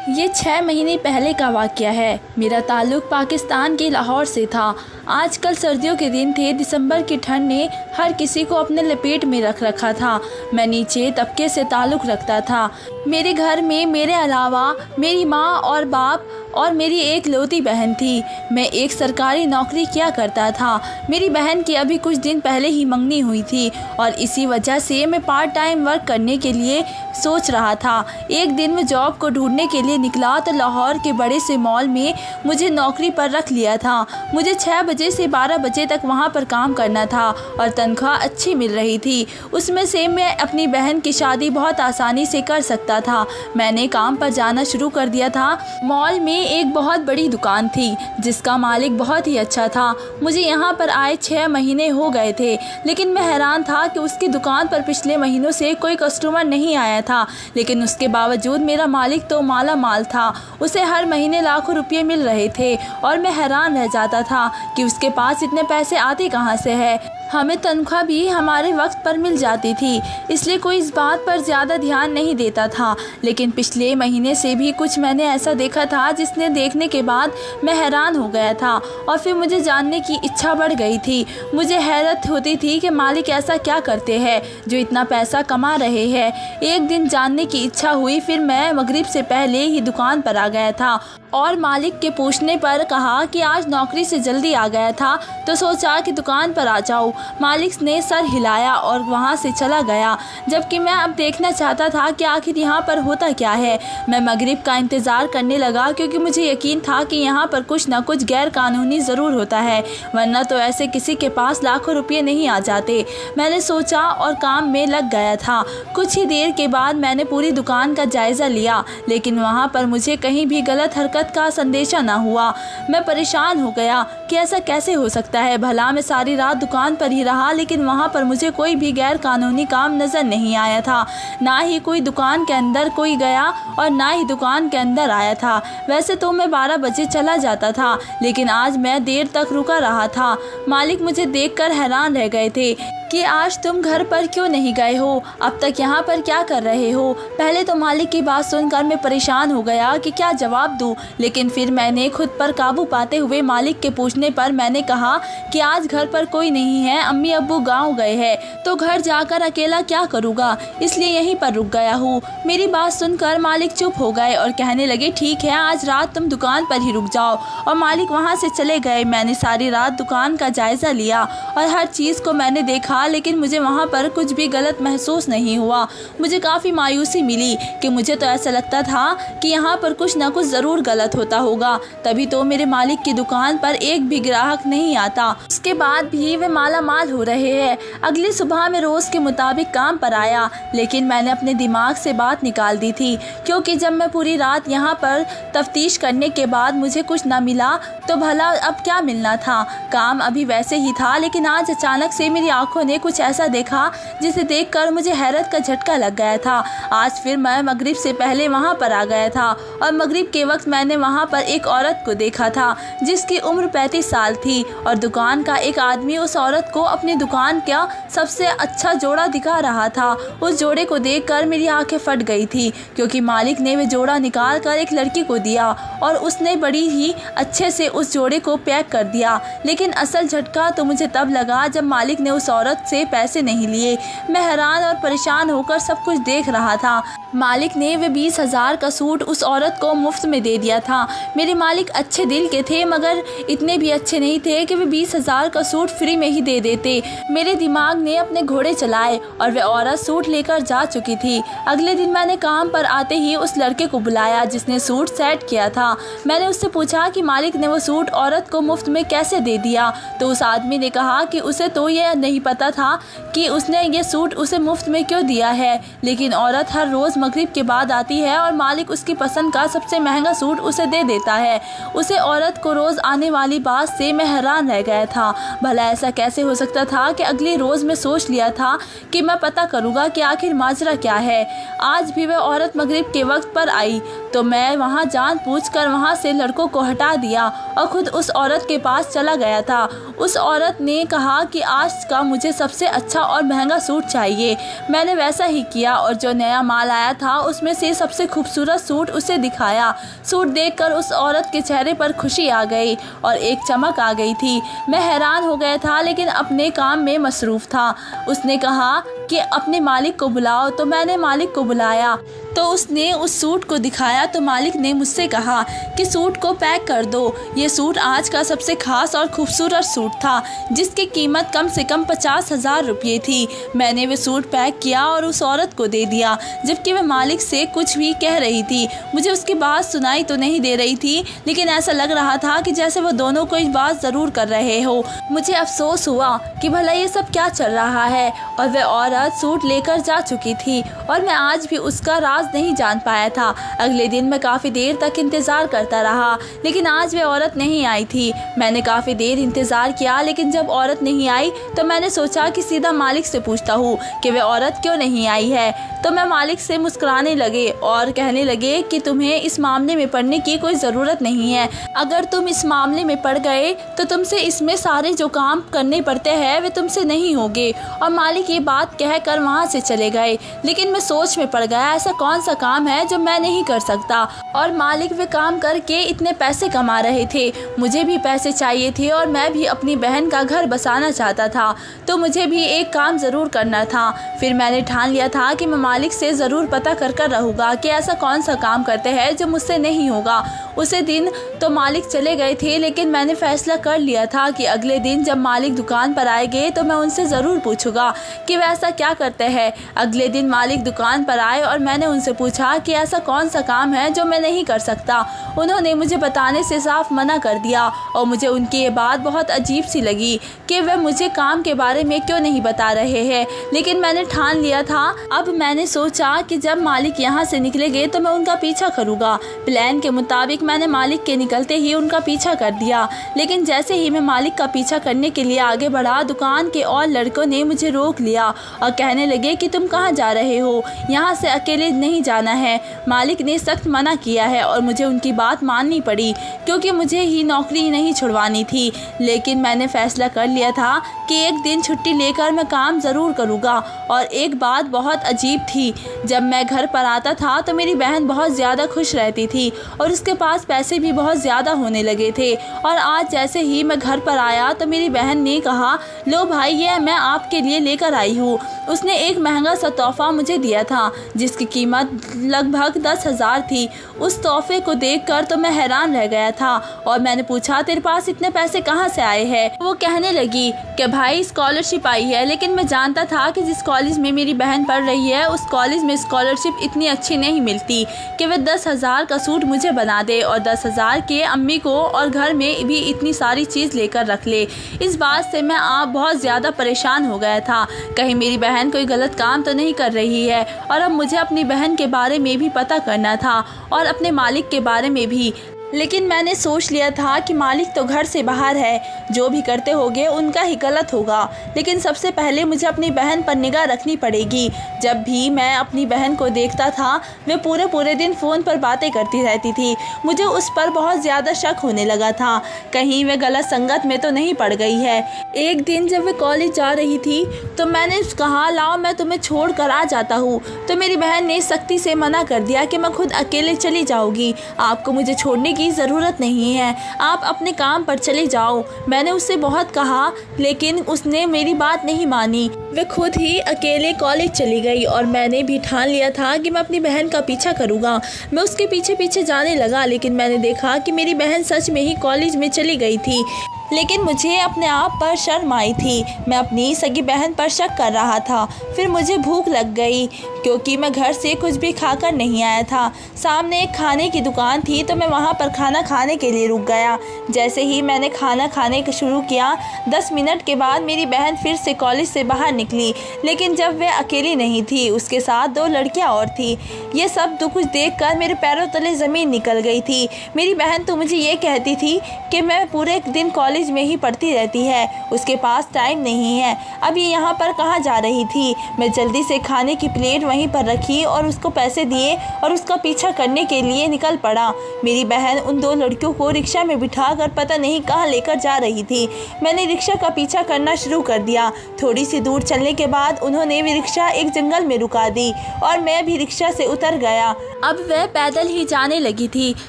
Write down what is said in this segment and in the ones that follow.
ये 6 महीने पहले का वाक़या है। मेरा ताल्लुक़ पाकिस्तान के लाहौर से था। आजकल सर्दियों के दिन थे। दिसंबर की ठंड ने हर किसी को अपने लपेट में रख रखा था। मैं नीचे तबके से ताल्लुक़ रखता था। मेरे घर में मेरे अलावा मेरी माँ और बाप और मेरी एक लौती बहन थी। मैं एक सरकारी नौकरी किया करता था। मेरी बहन की अभी कुछ दिन पहले ही मंगनी हुई थी और इसी वजह से मैं पार्ट टाइम वर्क करने के लिए सोच रहा था। एक दिन मैं जॉब को ढूंढने के लिए निकला तो लाहौर के बड़े से मॉल में मुझे नौकरी पर रख लिया था। मुझे 6 बजे से 12 बजे तक वहाँ पर काम करना था और तनख्वाह अच्छी मिल रही थी। उसमें से मैं अपनी बहन की शादी बहुत आसानी से कर सकता था। मैंने काम पर जाना शुरू कर दिया था। मॉल में एक बहुत बड़ी दुकान थी जिसका मालिक बहुत ही अच्छा था। मुझे यहाँ पर आए 6 महीने हो गए थे, लेकिन मैं हैरान था कि उसकी दुकान पर पिछले महीनों से कोई कस्टमर नहीं आया था। लेकिन उसके बावजूद मेरा मालिक तो माला माल था। उसे हर महीने लाखों रुपये मिल रहे थे और मैं हैरान रह जाता था कि उसके पास इतने पैसे आते कहाँ से है। हमें तनख्वाह भी हमारे वक्त पर मिल जाती थी, इसलिए कोई इस बात पर ज़्यादा ध्यान नहीं देता था। लेकिन पिछले महीने से भी कुछ मैंने ऐसा देखा था जिसने देखने के बाद मैं हैरान हो गया था और फिर मुझे जानने की इच्छा बढ़ गई थी। मुझे हैरत होती थी कि मालिक ऐसा क्या करते हैं जो इतना पैसा कमा रहे हैं। एक दिन जानने की इच्छा हुई। फिर मैं मगरिब से पहले ही दुकान पर आ गया था और मालिक के पूछने पर कहा कि आज नौकरी से जल्दी आ गया था तो सोचा कि दुकान पर आ जाऊँ। मालिक ने सर हिलाया और वहाँ से चला गया, जबकि मैं अब देखना चाहता था कि आखिर यहाँ पर होता क्या है। मैं मगरिब का इंतज़ार करने लगा क्योंकि मुझे यकीन था कि यहाँ पर कुछ न कुछ गैर कानूनी ज़रूर होता है, वरना तो ऐसे किसी के पास लाखों रुपये नहीं आ जाते। मैंने सोचा और काम में लग गया था। कुछ ही देर के बाद मैंने पूरी दुकान का जायज़ा लिया, लेकिन वहाँ पर मुझे कहीं भी गलत हरकत का संदेशा न हुआ। मैं परेशान हो गया कि ऐसा कैसे हो सकता है। भला मैं सारी रात दुकान पर ही रहा, लेकिन वहाँ पर मुझे कोई भी गैर कानूनी काम नज़र नहीं आया था। ना ही कोई दुकान के अंदर कोई गया और ना ही दुकान के अंदर आया था। वैसे तो मैं 12 बजे चला जाता था, लेकिन आज मैं देर तक रुका रहा था। मालिक मुझे देखकर हैरान रह गए थे कि आज तुम घर पर क्यों नहीं गए हो, अब तक यहाँ पर क्या कर रहे हो। पहले तो मालिक की बात सुनकर मैं परेशान हो गया कि क्या जवाब दूँ, लेकिन फिर मैंने खुद पर काबू पाते हुए मालिक के पूछने पर मैंने कहा कि आज घर पर कोई नहीं है, अम्मी अब्बू गांव गए हैं तो घर जाकर अकेला क्या करूँगा, इसलिए यहीं पर रुक गया हूँ। मेरी बात सुनकर मालिक चुप हो गए और कहने लगे, ठीक है, आज रात तुम दुकान पर ही रुक जाओ। और मालिक वहाँ से चले गए। मैंने सारी रात दुकान का जायज़ा लिया और हर चीज़ को मैंने देखा, लेकिन मुझे वहाँ पर कुछ भी गलत महसूस नहीं हुआ। मुझे काफ़ी मायूसी मिली कि मुझे तो ऐसा लगता था कि यहाँ पर कुछ ना कुछ ज़रूर गलत होता होगा, तभी तो मेरे मालिक की दुकान पर एक भी ग्राहक नहीं आता। उसके बाद भी वे माला माल हो रहे हैं। अगली सुबह मैं रोज़ के मुताबिक काम पर आया, लेकिन मैंने अपने दिमाग से बात निकाल दी थी, क्योंकि जब मैं पूरी रात यहाँ पर तफ्तीश करने के बाद मुझे कुछ न मिला तो भला अब क्या मिलना था। काम अभी वैसे ही था, लेकिन आज अचानक से मेरी आंखों ने कुछ ऐसा देखा जिसे देखकर मुझे हैरत का झटका लग गया था। आज फिर मैं मगरिब से पहले वहाँ पर आ गया था और मगरिब के वक्त मैंने वहाँ पर एक औरत को देखा था जिसकी उम्र 35 साल थी और दुकान का एक आदमी उस औरत को अपनी दुकान का सबसे अच्छा जोड़ा दिखा रहा था। उस जोड़े को देखकर मेरी आंखें फट गई थी, क्योंकि मालिक ने वह जोड़ा निकाल कर एक लड़की को दिया और उसने बड़ी ही अच्छे से उस जोड़े को पैक कर दिया। लेकिन असल झटका तो मुझे तब लगा जब मालिक ने उस औरत से पैसे नहीं लिए। मैं हैरान और परेशान होकर सब कुछ देख रहा था। मालिक ने वे 20,000 का सूट उस औरत को मुफ्त में दे दिया था। मेरे मालिक अच्छे दिल के थे, मगर इतने भी अच्छे नहीं थे कि वे 20,000 का सूट फ्री में ही दे देते। मेरे दिमाग ने अपने घोड़े चलाए और वे औरत सूट लेकर जा चुकी थी। अगले दिन मैंने काम पर आते ही उस लड़के को बुलाया जिसने सूट सेट किया था। मैंने उससे पूछा कि मालिक ने वो सूट औरत को मुफ्त में कैसे दे दिया, तो उस आदमी ने कहा कि उसे तो यह नहीं पता था कि उसने ये सूट उसे मुफ्त में क्यों दिया है, लेकिन औरत हर रोज़ मगरिब के बाद आती है और मालिक उसकी पसंद का सबसे महंगा सूट उसे दे देता है। उसे औरत को रोज़ आने वाली बात से मैं हैरान रह गया था। भला ऐसा कैसे हो सकता था कि अगली रोज़ मैं सोच लिया था कि मैं पता करूँगा कि आखिर माजरा क्या है। आज भी वह औरत मगरिब के वक्त पर आई तो मैं वहाँ जान पूछकर वहाँ से लड़कों को हटा दिया और खुद उस औरत के पास चला गया था। उस औरत ने कहा कि आज का मुझे सबसे अच्छा और महंगा सूट चाहिए। मैंने वैसा ही किया और जो नया माल आया था उसमें से सबसे खूबसूरत सूट उसे दिखाया। सूट देखकर उस औरत के चेहरे पर खुशी आ गई और एक चमक आ गई थी। मैं हैरान हो गया था लेकिन अपने काम में मसरूफ़ था। उसने कहा कि अपने मालिक को बुलाओ, तो मैंने मालिक को बुलाया तो उसने उस सूट को दिखाया। तो मालिक ने मुझसे कहा कि सूट को पैक कर दो। ये सूट आज का सबसे ख़ास और खूबसूरत सूट था जिसकी कीमत कम से कम 50,000 रुपये थी। मैंने वो सूट पैक किया और उस औरत को दे दिया जबकि वह मालिक से कुछ भी कह रही थी। मुझे उसकी बात सुनाई तो नहीं दे रही थी लेकिन ऐसा लग रहा था कि जैसे वो दोनों कोई बात ज़रूर कर रहे हो। मुझे अफसोस हुआ कि भला ये सब क्या चल रहा है और वह औरत सूट लेकर जा चुकी थी और मैं आज भी उसका राज नहीं जान पाया था। अगले दिन मैं काफ़ी देर तक इंतज़ार करता रहा लेकिन आज वह औरत नहीं आई थी। मैंने काफ़ी देर इंतज़ार किया लेकिन जब औरत नहीं आई तो मैंने सोचा कि सीधा मालिक से पूछता हूँ कि वह औरत क्यों नहीं आई है। तो मैं मालिक से मुस्कुराने लगे और कहने लगे कि तुम्हें इस मामले में पढ़ने की कोई ज़रूरत नहीं है। अगर तुम इस मामले में पड़ गए तो तुमसे इसमें सारे जो काम करने पड़ते हैं वे तुमसे नहीं होंगे। और मालिक ये बात कहकर वहाँ से चले गए। लेकिन मैं सोच में पड़ गया, ऐसा कौन सा काम है जो मैं नहीं कर सकता। और मालिक वे काम करके इतने पैसे कमा रहे थे, मुझे भी पैसे चाहिए थे और मैं भी अपनी बहन का घर बसाना चाहता था, तो मुझे भी एक काम ज़रूर करना था। फिर मैंने ठान लिया था कि मैं मालिक से ज़रूर पता कर रहूँगा कि ऐसा कौन सा काम करते हैं जो मुझसे नहीं होगा। उसी दिन तो मालिक चले गए थे लेकिन मैंने फ़ैसला कर लिया था कि अगले दिन जब मालिक दुकान पर आएंगे तो मैं उनसे ज़रूर पूछूंगा कि वे ऐसा क्या करते हैं। अगले दिन मालिक दुकान पर आए और मैंने उनसे पूछा कि ऐसा कौन सा काम है जो मैं नहीं कर सकता। उन्होंने मुझे बताने से साफ मना कर दिया और मुझे उनकी ये बात बहुत अजीब सी लगी कि वे मुझे काम के बारे में क्यों नहीं बता रहे हैं। लेकिन मैंने ठान लिया था। अब मैंने सोचा कि जब मालिक यहाँ से निकलेंगे तो मैं उनका पीछा करूँगा। प्लान के मुताबिक मैंने मालिक के निकलते ही उनका पीछा कर दिया। लेकिन जैसे ही मैं मालिक का पीछा करने के लिए आगे बढ़ा, दुकान के और लड़कों ने मुझे रोक लिया और कहने लगे कि तुम कहाँ जा रहे हो, यहाँ से अकेले नहीं जाना है। मालिक ने सख्त मना किया है और मुझे उनकी बात माननी पड़ी क्योंकि मुझे ही नौकरी नहीं छुड़वानी थी। लेकिन मैंने फ़ैसला कर लिया था कि एक दिन छुट्टी लेकर मैं काम ज़रूर करूँगा। और एक बात बहुत अजीब थी, जब मैं घर पर आता था तो मेरी बहन बहुत ज़्यादा खुश रहती थी और उसके पास पैसे भी बहुत ज़्यादा होने लगे थे। और आज जैसे ही मैं घर पर आया तो मेरी बहन ने कहा, लो भाई ये मैं आपके लिए लेकर आई हूँ। उसने एक महंगा सा तोहफ़ा मुझे दिया था जिसकी कीमत लगभग 10,000 थी। उस तोहफे को देखकर तो मैं हैरान रह गया था और मैंने पूछा, तेरे पास इतने पैसे कहाँ से आए हैं? वो कहने लगी कि भाई स्कॉलरशिप आई है, लेकिन मैं जानता था कि जिस कॉलेज में मेरी बहन पढ़ रही है उस कॉलेज में स्कॉलरशिप इतनी अच्छी नहीं मिलती कि वह 10,000 का सूट मुझे बना दे और 10,000 के अम्मी को और घर में भी इतनी सारी चीज़ लेकर रख ले। इस बात से मैं आप बहुत ज़्यादा परेशान हो गया था, कहीं मेरी बहन कोई गलत काम तो नहीं कर रही है। और अब मुझे अपनी बहन के बारे में भी पता करना था और अपने मालिक के बारे में भी। लेकिन मैंने सोच लिया था कि मालिक तो घर से बाहर है, जो भी करते होंगे उनका ही गलत होगा। लेकिन सबसे पहले मुझे अपनी बहन पर निगाह रखनी पड़ेगी। जब भी मैं अपनी बहन को देखता था वे पूरे दिन फ़ोन पर बातें करती रहती थी। मुझे उस पर बहुत ज़्यादा शक होने लगा था, कहीं वे गलत संगत में तो नहीं पड़ गई है। एक दिन जब वे कॉलेज जा रही थी तो मैंने कहा, लाओ मैं तुम्हें छोड़ कर आ जाता हूँ। तो मेरी बहन ने सख्ती से मना कर दिया कि मैं खुद अकेले चली जाऊँगी, आपको मुझे छोड़ने की ज़रूरत नहीं है, आप अपने काम पर चले जाओ। मैंने उससे बहुत कहा लेकिन उसने मेरी बात नहीं मानी। वे खुद ही अकेले कॉलेज चली गई और मैंने भी ठान लिया था कि मैं अपनी बहन का पीछा करूँगा। मैं उसके पीछे जाने लगा लेकिन मैंने देखा कि मेरी बहन सच में ही कॉलेज में चली गई थी। लेकिन मुझे अपने आप पर शर्म आई थी, मैं अपनी सगी बहन पर शक कर रहा था। फिर मुझे भूख लग गई क्योंकि मैं घर से कुछ भी खाकर नहीं आया था। सामने एक खाने की दुकान थी तो मैं वहाँ पर खाना खाने के लिए रुक गया। जैसे ही मैंने खाना खाने शुरू किया 10 मिनट के बाद मेरी बहन फिर से कॉलेज से बाहर निकली। लेकिन जब वह अकेली नहीं थी, उसके साथ 2 लड़कियाँ और थी। ये सब कुछ देखकर मेरे पैरों तले ज़मीन निकल गई थी। मेरी बहन तो मुझे ये कहती थी कि मैं पूरे दिन कॉलेज कॉलेज में ही पढ़ती रहती है, उसके पास टाइम नहीं है। अब ये यहाँ पर कहाँ जा रही थी। मैं जल्दी से खाने की प्लेट वहीं पर रखी और उसको पैसे दिए और उसका पीछा करने के लिए निकल पड़ा। मेरी बहन उन दो लड़कियों को रिक्शा में बिठाकर पता नहीं कहाँ लेकर जा रही थी। मैंने रिक्शा का पीछा करना शुरू कर दिया। थोड़ी सी दूर चलने के बाद उन्होंने भी रिक्शा एक जंगल में रुका दी और मैं भी रिक्शा से उतर गया। अब वह पैदल ही जाने लगी थी।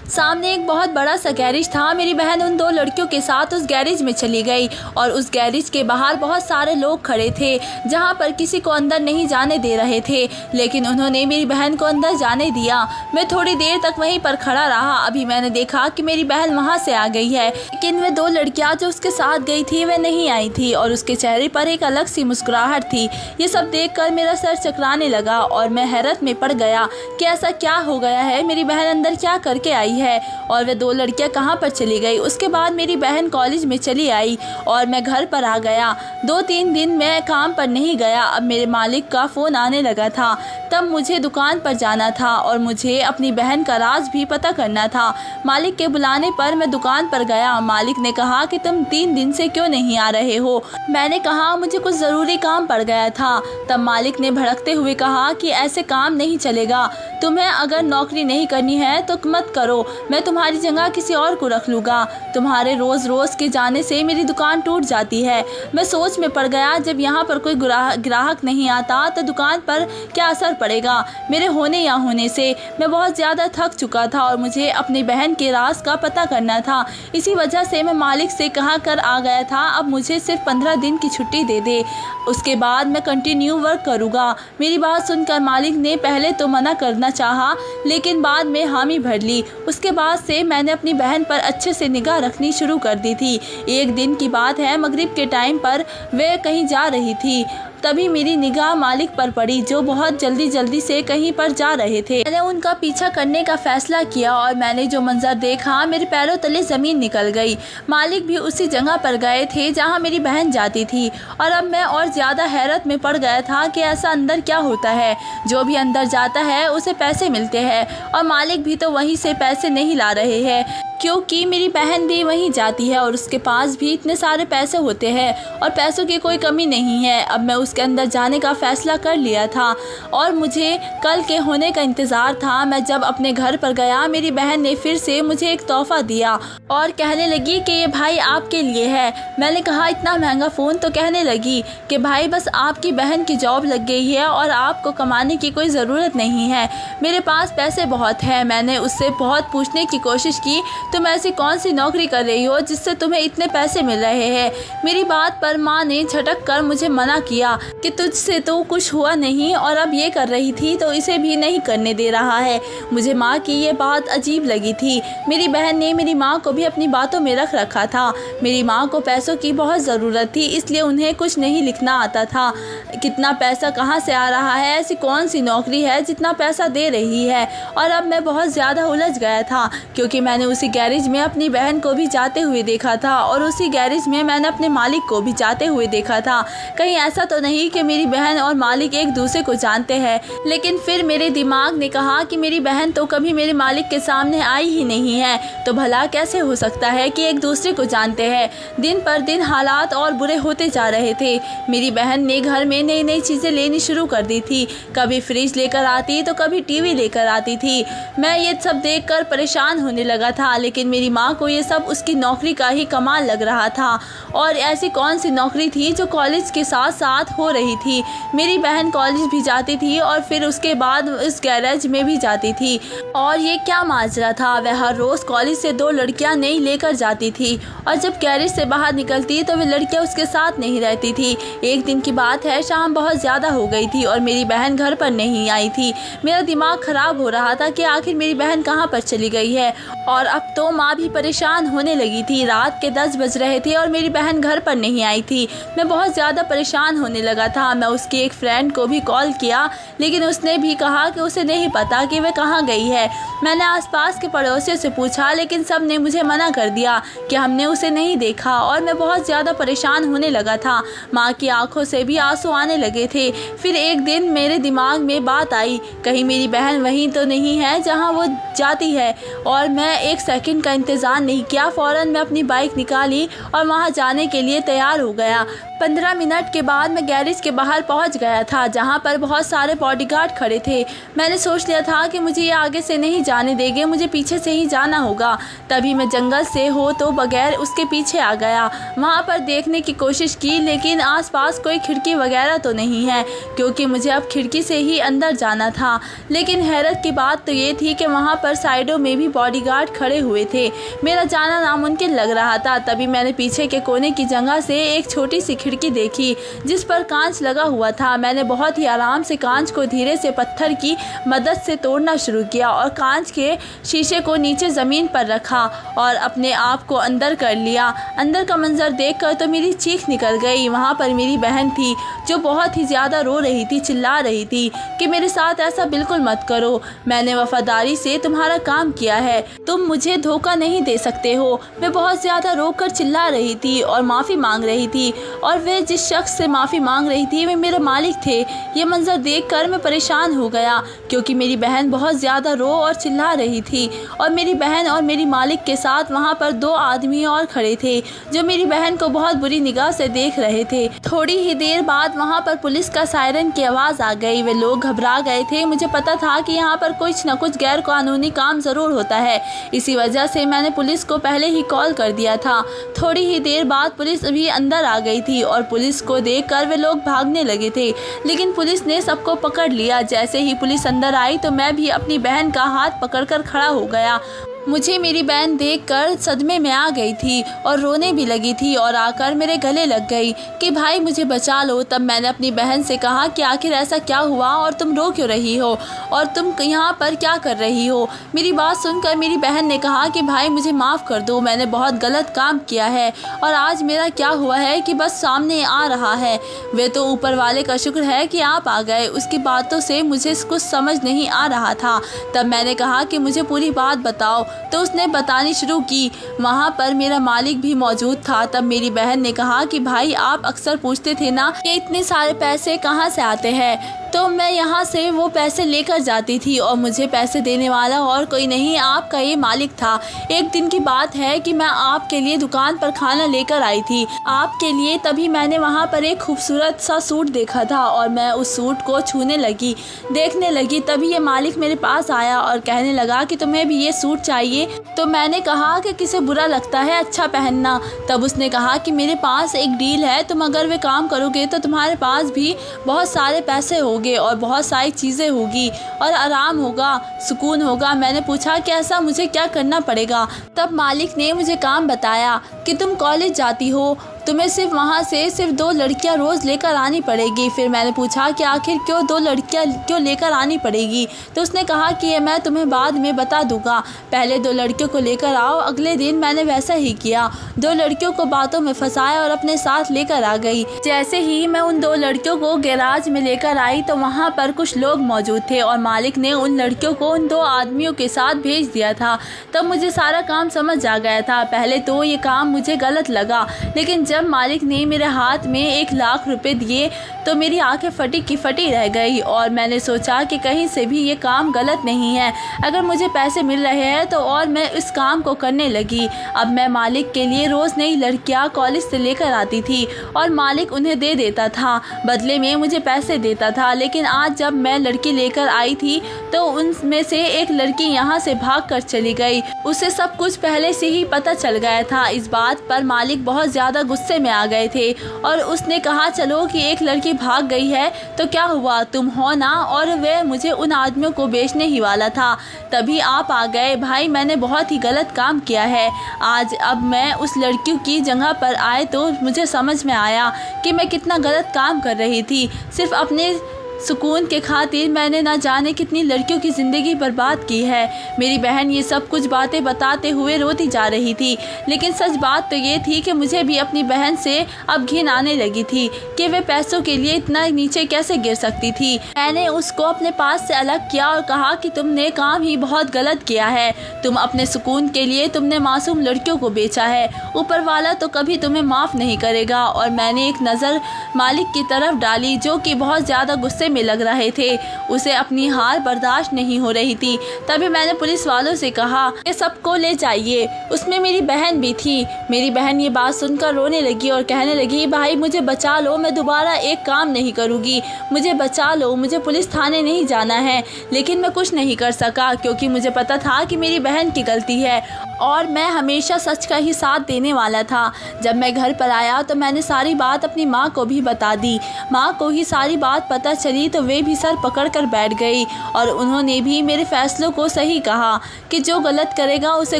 सामने एक बहुत बड़ा सा गैरेज था। मेरी बहन उन दो लड़कियों के साथ उस गैरेज में चली गई और उस गैरेज के बाहर बहुत सारे लोग खड़े थे, जहां पर किसी को अंदर नहीं जाने दे रहे थे, लेकिन उन्होंने मेरी बहन को अंदर जाने दिया। मैं थोड़ी देर तक वहीं पर खड़ा रहा। अभी मैंने देखा कि मेरी बहन वहां से आ गई है, लेकिन वे दो लड़कियां जो उसके साथ गई थी वे नहीं आई थी और उसके चेहरे पर एक अलग सी मुस्कुराहट थी। ये सब देखकर मेरा सर चकराने लगा और मैं हैरत में पड़ गया कि ऐसा क्या हो गया है, मेरी बहन अंदर क्या करके आई है और वे दो लड़कियां कहां पर चली गई। उसके बाद मेरी बहन कॉलेज में चली आई और मैं घर पर आ गया। 2-3 दिन मैं काम पर नहीं गया। अब मेरे मालिक का फ़ोन आने लगा था। तब मुझे दुकान पर जाना था और मुझे अपनी बहन का राज भी पता करना था। मालिक के बुलाने पर मैं दुकान पर गया। मालिक ने कहा कि तुम 3 दिन से क्यों नहीं आ रहे हो। मैंने कहा मुझे कुछ ज़रूरी काम पड़ गया था। तब मालिक ने भड़कते हुए कहा कि ऐसे काम नहीं चलेगा, तुम्हें अगर नौकरी नहीं करनी है तो मत करो, मैं तुम्हारी जगह किसी और को रख लूँगा। तुम्हारे रोज़ रोज़ के जाने से मेरी दुकान टूट जाती है। मैं सोच में पड़ गया, जब यहाँ पर कोई ग्राहक नहीं आता तो दुकान पर क्या असर पड़ेगा मेरे होने या होने से। मैं बहुत ज़्यादा थक चुका था और मुझे अपनी बहन के राज का पता करना था। इसी वजह से मैं मालिक से कहा कर आ गया था, अब मुझे सिर्फ 15 दिन की छुट्टी दे दे, उसके बाद मैं कंटिन्यू वर्क करूँगा। मेरी बात सुनकर मालिक ने पहले तो मना करना चाहा, लेकिन बाद में हामी भर ली। उसके बाद से मैंने अपनी बहन पर अच्छे से निगाह रखनी शुरू कर दी थी। एक दिन की बात है, मगरिब के टाइम पर वे कहीं जा रही थी। तभी मेरी निगाह मालिक पर पड़ी, जो बहुत जल्दी से कहीं पर जा रहे थे। मैंने उनका पीछा करने का फैसला किया और मैंने जो मंजर देखा, मेरे पैरों तले ज़मीन निकल गई। मालिक भी उसी जगह पर गए थे जहां मेरी बहन जाती थी और अब मैं और ज़्यादा हैरत में पड़ गया था कि ऐसा अंदर क्या होता है। जो भी अंदर जाता है उसे पैसे मिलते हैं और मालिक भी तो वहीं से पैसे नहीं ला रहे हैं, क्योंकि मेरी बहन भी वहीं जाती है और उसके पास भी इतने सारे पैसे होते हैं और पैसों की कोई कमी नहीं है। अब मैं उसके अंदर जाने का फ़ैसला कर लिया था और मुझे कल के होने का इंतज़ार था। मैं जब अपने घर पर गया, मेरी बहन ने फिर से मुझे एक तोहफ़ा दिया और कहने लगी कि ये भाई आपके लिए है। मैंने कहा इतना महंगा फ़ोन, तो कहने लगी कि भाई बस आपकी बहन की जॉब लग गई है और आपको कमाने की कोई ज़रूरत नहीं है, मेरे पास पैसे बहुत हैं। मैंने उससे बहुत पूछने की कोशिश की, तुम ऐसी कौन सी नौकरी कर रही हो जिससे तुम्हें इतने पैसे मिल रहे हैं। मेरी बात पर माँ ने झटक कर मुझे मना किया कि तुझसे तो कुछ हुआ नहीं और अब ये कर रही थी तो इसे भी नहीं करने दे रहा है। मुझे माँ की ये बात अजीब लगी थी। मेरी बहन ने मेरी माँ को भी अपनी बातों में रख रखा था। मेरी माँ को पैसों की बहुत ज़रूरत थी, इसलिए उन्हें कुछ नहीं लिखना आता था। कितना पैसा कहाँ से आ रहा है, ऐसी कौन सी नौकरी है जितना पैसा दे रही है। और अब मैं बहुत ज़्यादा उलझ गया था, क्योंकि मैंने उसी गैरेज में अपनी बहन को भी जाते हुए देखा था और उसी गैरेज में मैंने अपने मालिक को भी जाते हुए देखा था। कहीं ऐसा तो नहीं कि मेरी बहन और मालिक एक दूसरे को जानते हैं। लेकिन फिर मेरे दिमाग ने कहा कि मेरी बहन तो कभी मेरे मालिक के सामने आई ही नहीं है, तो भला कैसे हो सकता है कि एक दूसरे को जानते हैं। दिन पर दिन हालात और बुरे होते जा रहे थे। मेरी बहन ने घर में नई नई चीज़ें लेनी शुरू कर दी थी। कभी फ्रिज लेकर आती तो कभी टीवी लेकर आती थी। मैं ये सब देखकर परेशान होने लगा था, लेकिन मेरी माँ को ये सब उसकी नौकरी का ही कमाल लग रहा था। और ऐसी कौन सी नौकरी थी जो कॉलेज के साथ साथ हो रही थी। मेरी बहन कॉलेज भी जाती थी और फिर उसके बाद इस गैरेज में भी जाती थी। और ये क्या माजरा था, वह हर रोज़ कॉलेज से 2 लड़कियां नई लेकर जाती थी और जब गैरेज से बाहर निकलती तो वे लड़कियां उसके साथ नहीं रहती थी। एक दिन की बात है, शाम बहुत ज़्यादा हो गई थी और मेरी बहन घर पर नहीं आई थी। मेरा दिमाग ख़राब हो रहा था कि आखिर मेरी बहन कहाँ पर चली गई है। और अब तो माँ भी परेशान होने लगी थी। रात के 10 बज रहे थे और मेरी बहन घर पर नहीं आई थी। मैं बहुत ज़्यादा परेशान होने लगा था। मैं उसके एक फ्रेंड को भी कॉल किया, लेकिन उसने भी कहा कि उसे नहीं पता कि वह कहाँ गई है। मैंने आसपास के पड़ोसियों से पूछा, लेकिन सब ने मुझे मना कर दिया कि हमने उसे नहीं देखा, और मैं बहुत ज़्यादा परेशान होने लगा था। माँ की आंखों से भी आंसू आने लगे थे। फिर एक दिन मेरे दिमाग में बात आई, कहीं मेरी बहन वहीं तो नहीं है जहाँ वो जाती है। और मैं एक सेकंड का इंतज़ार नहीं किया, फ़ौरन मैं अपनी बाइक निकाली और वहाँ जाने के लिए तैयार हो गया। 15 मिनट के बाद मैं गैरेज के बाहर पहुंच गया था, जहां पर बहुत सारे बॉडीगार्ड खड़े थे। मैंने सोच लिया था कि मुझे ये आगे से नहीं जाने देंगे, मुझे पीछे से ही जाना होगा। तभी मैं जंगल से हो तो बगैर उसके पीछे आ गया। वहां पर देखने की कोशिश की, लेकिन आसपास कोई खिड़की वगैरह तो नहीं है, क्योंकि मुझे अब खिड़की से ही अंदर जाना था। लेकिन हैरत की बात तो ये थी कि वहाँ पर साइडों में भी बॉडीगार्ड खड़े हुए थे। मेरा जाना नामुमकिन लग रहा था। तभी मैंने पीछे के कोने की जगह से एक छोटी सी खिड़की देखी, जिस पर कांच लगा हुआ था। मैंने बहुत ही आराम से कांच को धीरे से पत्थर की मदद से तोड़ना शुरू किया और कांच के शीशे को नीचे ज़मीन पर रखा और अपने आप को अंदर कर लिया। अंदर का मंजर देखकर तो मेरी चीख निकल गई। वहाँ पर मेरी बहन थी, जो बहुत ही ज़्यादा रो रही थी, चिल्ला रही थी कि मेरे साथ ऐसा बिल्कुल मत करो, मैंने वफादारी से तुम्हारा काम किया है, तुम मुझे धोखा नहीं दे सकते हो। वे बहुत ज़्यादा रोकर चिल्ला रही थी और माफ़ी मांग रही थी, और वे जिस शख्स से माफ़ी मांग रही थी वे मेरे मालिक थे। ये मंजर देखकर मैं परेशान हो गया, क्योंकि मेरी बहन बहुत ज़्यादा रो और चिल्ला रही थी, और मेरी बहन और मेरी मालिक के साथ वहाँ पर 2 आदमी और खड़े थे, जो मेरी बहन को बहुत बुरी निगाह से देख रहे थे। थोड़ी ही देर बाद वहाँ पर पुलिस का सायरन की आवाज़ आ गई। वे लोग घबरा गए थे। मुझे पता था कि यहाँ पर कुछ न कुछ गैर कानूनी काम ज़रूर होता है, इसी वजह से मैंने पुलिस को पहले ही कॉल कर दिया था। थोड़ी ही देर बाद पुलिस भी अंदर आ गई थी, और पुलिस को देखकर वे लोग भागने लगे थे, लेकिन पुलिस ने सबको पकड़ लिया। जैसे ही पुलिस अंदर आई तो मैं भी अपनी बहन का हाथ पकड़कर खड़ा हो गया। मुझे मेरी बहन देखकर सदमे में आ गई थी और रोने भी लगी थी, और आकर मेरे गले लग गई कि भाई मुझे बचा लो। तब मैंने अपनी बहन से कहा कि आखिर ऐसा क्या हुआ और तुम रो क्यों रही हो, और तुम यहाँ पर क्या कर रही हो। मेरी बात सुनकर मेरी बहन ने कहा कि भाई मुझे माफ़ कर दो, मैंने बहुत गलत काम किया है, और आज मेरा क्या हुआ है कि बस सामने आ रहा है। वे तो ऊपर वाले का शुक्र है कि आप आ गए। उसकी बातों से मुझे कुछ समझ नहीं आ रहा था। तब मैंने कहा कि मुझे पूरी बात बताओ, तो उसने बतानी शुरू की। वहाँ पर मेरा मालिक भी मौजूद था। तब मेरी बहन ने कहा कि भाई आप अक्सर पूछते थे ना कि इतने सारे पैसे कहाँ से आते हैं, तो मैं यहाँ से वो पैसे लेकर जाती थी, और मुझे पैसे देने वाला और कोई नहीं, आपका ये मालिक था। एक दिन की बात है कि मैं आपके लिए दुकान पर खाना लेकर आई थी आपके लिए। तभी मैंने वहाँ पर एक खूबसूरत सा सूट देखा था, और मैं उस सूट को छूने लगी, देखने लगी। तभी ये मालिक मेरे पास आया और कहने लगा कि तुम्हें भी ये सूट चाहिए। तो मैंने कहा कि किसे बुरा लगता है अच्छा पहनना। तब उसने कहा कि मेरे पास एक डील है, तुम अगर वे काम करोगे तो तुम्हारे पास भी बहुत सारे पैसे होंगे और बहुत सारी चीज़ें होगी और आराम होगा, सुकून होगा। मैंने पूछा कि ऐसा मुझे क्या करना पड़ेगा। तब मालिक ने मुझे काम बताया कि तुम कॉलेज जाती हो, तुम्हें सिर्फ वहाँ से सिर्फ 2 लड़कियाँ रोज़ लेकर आनी पड़ेगी। फिर मैंने पूछा कि आखिर क्यों 2 लड़कियाँ क्यों लेकर आनी पड़ेगी। तो उसने कहा कि ये मैं तुम्हें बाद में बता दूंगा, पहले 2 लड़कियों को लेकर आओ। अगले दिन मैंने वैसा ही किया, 2 लड़कियों को बातों में फंसाया और अपने साथ लेकर आ गई। जैसे ही मैं उन 2 लड़कियों को गैराज में लेकर आई तो वहाँ पर कुछ लोग मौजूद थे, और मालिक ने उन लड़कियों को उन 2 आदमियों के साथ भेज दिया था। तब मुझे सारा काम समझ आ गया था। पहले तो ये काम मुझे गलत लगा, लेकिन जब मालिक ने मेरे हाथ में 1 लाख रुपए दिए तो मेरी आंखें फटी की फटी रह गई, और मैंने सोचा कि कहीं से भी ये काम गलत नहीं है, अगर मुझे पैसे मिल रहे हैं तो, और मैं इस काम को करने लगी। अब मैं मालिक के लिए रोज़ नई लड़कियां कॉलेज से लेकर आती थी और मालिक उन्हें दे देता था, बदले में मुझे पैसे देता था। लेकिन आज जब मैं लड़की लेकर आई थी तो उनमें से एक लड़की यहाँ से भाग कर चली गई। उसे सब कुछ पहले से ही पता चल गया था। इस बात पर मालिक बहुत ज़्यादा गुस्से में आ गए थे, और उसने कहा चलो कि एक लड़की भाग गई है तो क्या हुआ, तुम हो ना, और वे मुझे उन आदमियों को बेचने ही वाला था। तभी आप आ गए। भाई मैंने बहुत ही गलत काम किया है आज। अब मैं उस लड़की की जगह पर आए तो मुझे समझ में आया कि मैं कितना गलत काम कर रही थी। सिर्फ अपने सुकून के खातिर मैंने ना जाने कितनी लड़कियों की ज़िंदगी बर्बाद की है। मेरी बहन ये सब कुछ बातें बताते हुए रोती जा रही थी, लेकिन सच बात तो ये थी कि मुझे भी अपनी बहन से अब घिन आने लगी थी कि वे पैसों के लिए इतना नीचे कैसे गिर सकती थी। मैंने उसको अपने पास से अलग किया और कहा कि तुमने काम ही बहुत गलत किया है। तुम अपने सुकून के लिए तुमने मासूम लड़कियों को बेचा है। ऊपर वाला तो कभी तुम्हें माफ़ नहीं करेगा। और मैंने एक नज़र मालिक की तरफ डाली जो कि बहुत ज़्यादा गुस्से में लग रहे थे। उसे अपनी हार बर्दाश्त नहीं हो रही थी। तभी मैंने पुलिस वालों से कहा कि सबको ले जाइए। उसमें मेरी बहन भी थी। मेरी बहन ये बात सुनकर रोने लगी और कहने लगी, भाई मुझे बचा लो, मैं दोबारा एक काम नहीं करूँगी, मुझे बचा लो, मुझे पुलिस थाने नहीं जाना है। लेकिन मैं कुछ नहीं कर सका क्योंकि मुझे पता था कि मेरी बहन की गलती है और मैं हमेशा सच का ही साथ देने वाला था। जब मैं घर पर आया तो मैंने सारी बात अपनी माँ को भी बता दी। माँ को ही सारी बात पता चली तो वे भी सर पकड़ कर बैठ गई और उन्होंने भी मेरे फैसलों को सही कहा कि जो गलत करेगा उसे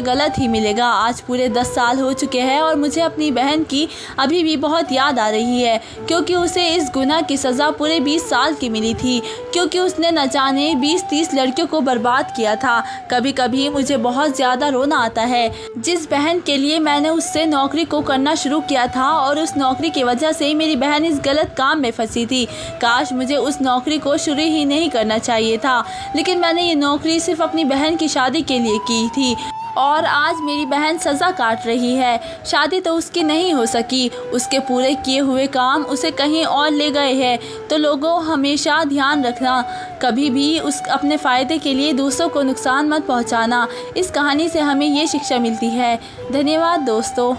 गलत ही मिलेगा। आज पूरे 10 साल हो चुके हैं और मुझे अपनी बहन की अभी भी बहुत याद आ रही है क्योंकि उसे इस गुनाह की सज़ा पूरे 20 साल की मिली थी क्योंकि उसने न जाने 20-30 लड़कियों को बर्बाद किया था। कभी कभी मुझे बहुत ज़्यादा रोना आता है जिस बहन के लिए मैंने उससे नौकरी को करना शुरू किया था और उस नौकरी की वजह से मेरी बहन इस गलत काम में फंसी थी। काश मुझे उस नौकरी को शुरू ही नहीं करना चाहिए था, लेकिन मैंने ये नौकरी सिर्फ अपनी बहन की शादी के लिए की थी और आज मेरी बहन सज़ा काट रही है। शादी तो उसकी नहीं हो सकी, उसके पूरे किए हुए काम उसे कहीं और ले गए हैं। तो लोगों हमेशा ध्यान रखना, कभी भी उस अपने फ़ायदे के लिए दूसरों को नुकसान मत पहुंचाना। इस कहानी से हमें ये शिक्षा मिलती है। धन्यवाद दोस्तों।